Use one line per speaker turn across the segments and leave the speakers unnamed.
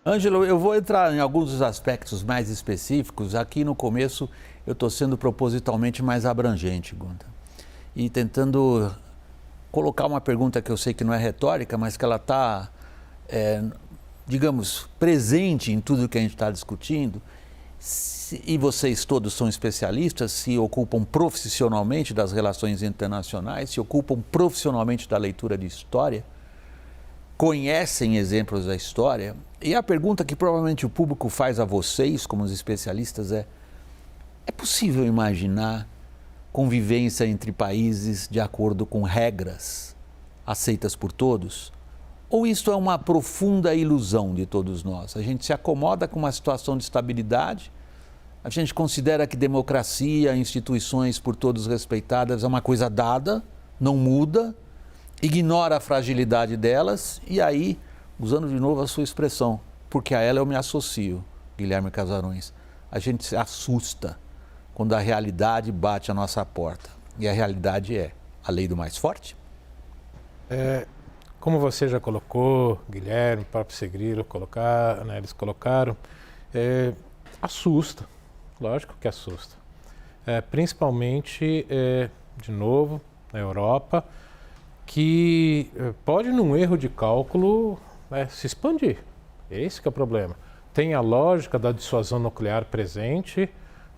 Ângelo, eu vou entrar em alguns dos aspectos mais específicos. Aqui no começo eu estou sendo propositalmente mais abrangente, Gunta, e tentando colocar uma pergunta que eu sei que não é retórica, mas que ela está, digamos, presente em tudo que a gente está discutindo. E vocês todos são especialistas, se ocupam profissionalmente das relações internacionais, se ocupam profissionalmente da leitura de história, conhecem exemplos da história. E a pergunta que provavelmente o público faz a vocês, como os especialistas, é possível imaginar convivência entre países de acordo com regras aceitas por todos? Ou isso é uma profunda ilusão de todos nós? A gente se acomoda com uma situação de estabilidade, a gente considera que democracia, instituições por todos respeitadas é uma coisa dada, não muda, ignora a fragilidade delas e aí, usando de novo a sua expressão, porque a ela eu me associo, Guilherme Casarões, a gente se assusta quando a realidade bate à nossa porta. E a realidade é a lei do mais forte?
Como você já colocou, Guilherme, o próprio Segrilo eles colocaram, assusta, lógico que assusta. Principalmente, de novo, na Europa, que pode, num erro de cálculo, se expandir. Esse que é o problema. Tem a lógica da dissuasão nuclear presente,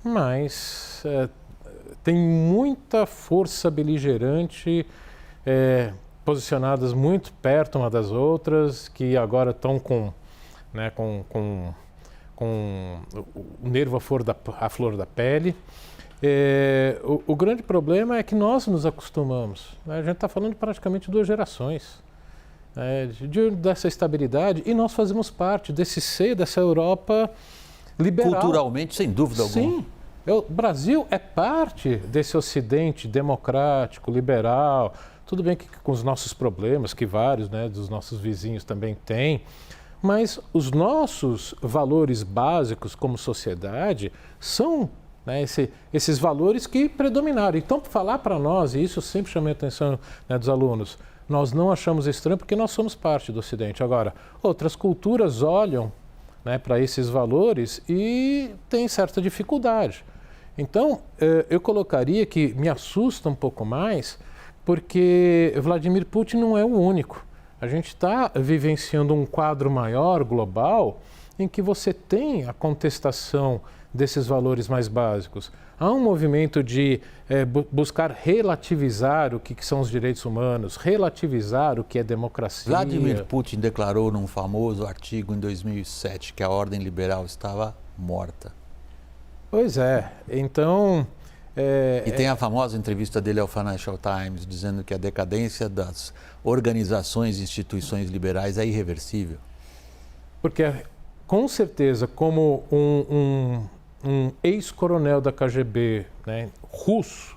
mas tem muita força beligerante posicionadas muito perto uma das outras, que agora estão com o nervo à flor da pele. O grande problema é que nós nos acostumamos. A gente está falando de praticamente 2 gerações dessa estabilidade e nós fazemos parte desse seio, dessa Europa liberal.
Culturalmente, sem dúvida alguma.
Sim. O Brasil é parte desse ocidente democrático, liberal. Tudo bem que com os nossos problemas, que vários dos nossos vizinhos também têm, mas os nossos valores básicos como sociedade são esses valores que predominaram. Então, falar para nós, e isso eu sempre chamei a atenção dos alunos, nós não achamos estranho porque nós somos parte do Ocidente. Agora, outras culturas olham para esses valores e têm certa dificuldade. Então, eu colocaria que me assusta um pouco mais porque Vladimir Putin não é o único. A gente está vivenciando um quadro maior, global, em que você tem a contestação desses valores mais básicos. Há um movimento de buscar relativizar o que são os direitos humanos, relativizar o que é democracia.
Vladimir Putin declarou num famoso artigo em 2007 que a ordem liberal estava morta.
Pois é, então...
E tem a famosa entrevista dele ao Financial Times dizendo que a decadência das organizações e instituições liberais é irreversível.
Porque, com certeza, como um ex-coronel da KGB, russo,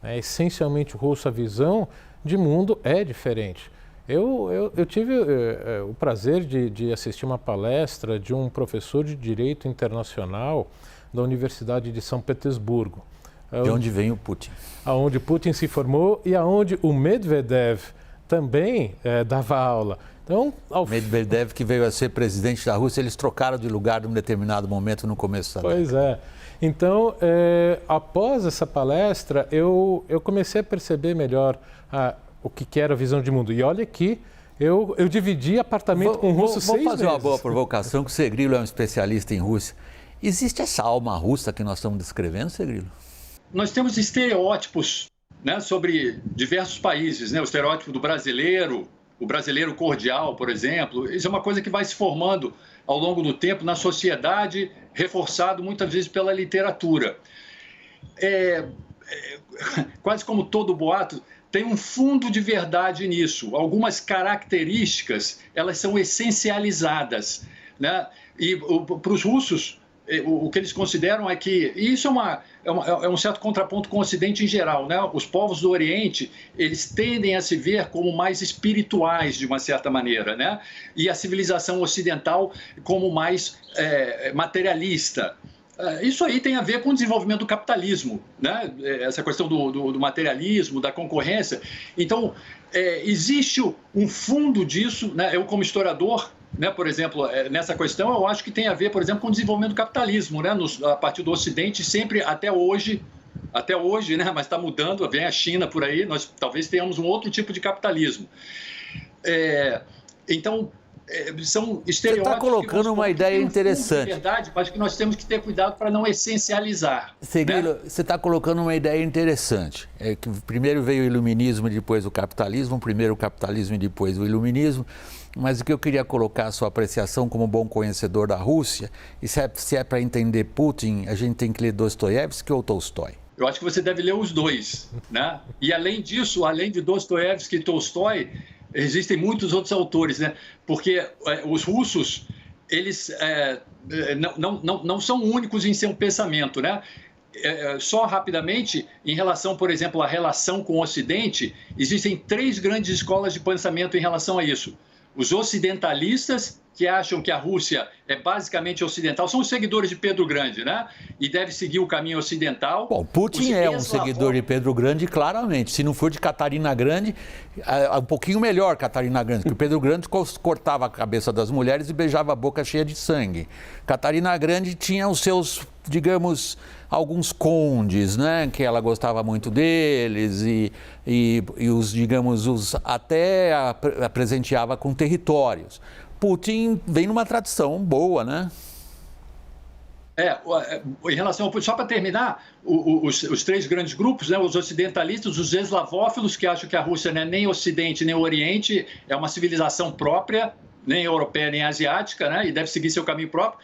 essencialmente russo, a visão de mundo é diferente. Eu tive o prazer de assistir uma palestra de um professor de Direito Internacional da Universidade de São Petersburgo.
De onde vem o Putin.
Aonde Putin se formou e aonde o Medvedev também dava aula. Então,
Medvedev, que veio a ser presidente da Rússia, eles trocaram de lugar num determinado momento no começo da década.
Pois é. Então, após essa palestra, eu comecei a perceber melhor o que era a visão de mundo. E olha que eu dividi apartamento com um russo 6 meses.
Vou fazer uma boa provocação, que o Segrilo é um especialista em Rússia. Existe essa alma russa que nós estamos descrevendo, Segrilo?
Nós temos estereótipos sobre diversos países, o estereótipo do brasileiro, o brasileiro cordial, por exemplo. Isso é uma coisa que vai se formando ao longo do tempo na sociedade, reforçado muitas vezes pela literatura. Quase como todo boato, tem um fundo de verdade nisso. Algumas características, elas são essencializadas, E para os russos, o que eles consideram é que, e isso é um certo contraponto com o Ocidente em geral, Os povos do Oriente, eles tendem a se ver como mais espirituais, de uma certa maneira, E a civilização ocidental como mais materialista. Isso aí tem a ver com o desenvolvimento do capitalismo, Essa questão do materialismo, da concorrência. Então, existe um fundo disso, Eu como historiador, né, por exemplo, nessa questão, eu acho que tem a ver, por exemplo, com o desenvolvimento do capitalismo, né, a partir do Ocidente, sempre até hoje, né, mas está mudando, vem a China por aí, nós talvez tenhamos um outro tipo de capitalismo. Então, são estereótipos. Você
está colocando uma ideia interessante.
Verdade, mas que nós temos que ter cuidado para não essencializar.
Cirilo, né? Você está colocando uma ideia interessante. Que primeiro veio o iluminismo e depois o capitalismo, primeiro o capitalismo e depois o iluminismo. Mas o que eu queria colocar a sua apreciação como bom conhecedor da Rússia, e se é para entender Putin, a gente tem que ler Dostoiévski ou Tolstói?
Eu acho que você deve ler os dois, né? E além disso, além de Dostoiévski e Tolstói, existem muitos outros autores, né? Porque os russos, eles não são únicos em seu pensamento, né? Só rapidamente, em relação, por exemplo, à relação com o Ocidente, existem 3 grandes escolas de pensamento em relação a isso. Os ocidentalistas, que acham que a Rússia é basicamente ocidental, são os seguidores de Pedro Grande, né? E deve seguir o caminho ocidental.
Bom, Putin é um seguidor de Pedro Grande, claramente. Se não for de Catarina Grande, um pouquinho melhor Catarina Grande, porque o Pedro Grande cortava a cabeça das mulheres e beijava a boca cheia de sangue. Catarina Grande tinha os seus, digamos, alguns condes, né? Que ela gostava muito deles e os, digamos, até a presenteava com territórios. Putin vem numa tradição boa, né?
Em relação ao Putin, só para terminar, os 3 grandes grupos, né, os ocidentalistas, os eslavófilos, que acham que a Rússia não é nem Ocidente nem Oriente, é uma civilização própria, nem europeia nem asiática, né, e deve seguir seu caminho próprio.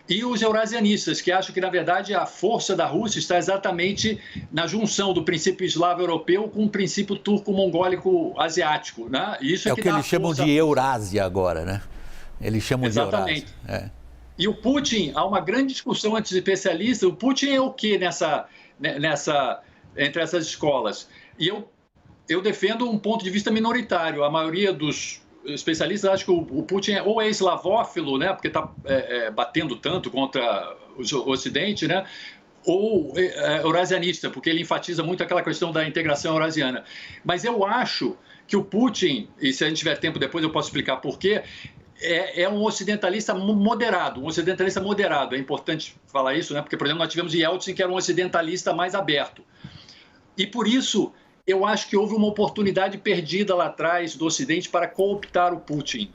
E os eurasianistas, que acham que, na verdade, a força da Rússia está exatamente na junção do princípio eslavo-europeu com o princípio turco-mongólico-asiático, né? Isso
é o que eles chamam de Eurásia agora, né? Eles chamam de Eurásia.
Exatamente. E o Putin, há uma grande discussão entre os especialistas, o Putin é o quê entre essas escolas? E eu defendo um ponto de vista minoritário. A maioria dos especialistas acham que o Putin ou é eslavófilo, né, porque está batendo tanto contra o Ocidente, né, ou eurasianista, porque ele enfatiza muito aquela questão da integração eurasiana. Mas eu acho que o Putin, e se a gente tiver tempo depois eu posso explicar por quê, é um ocidentalista moderado, É importante falar isso, né, porque, por exemplo, nós tivemos Yeltsin, que era um ocidentalista mais aberto. E por isso eu acho que houve uma oportunidade perdida lá atrás do Ocidente para cooptar o Putin.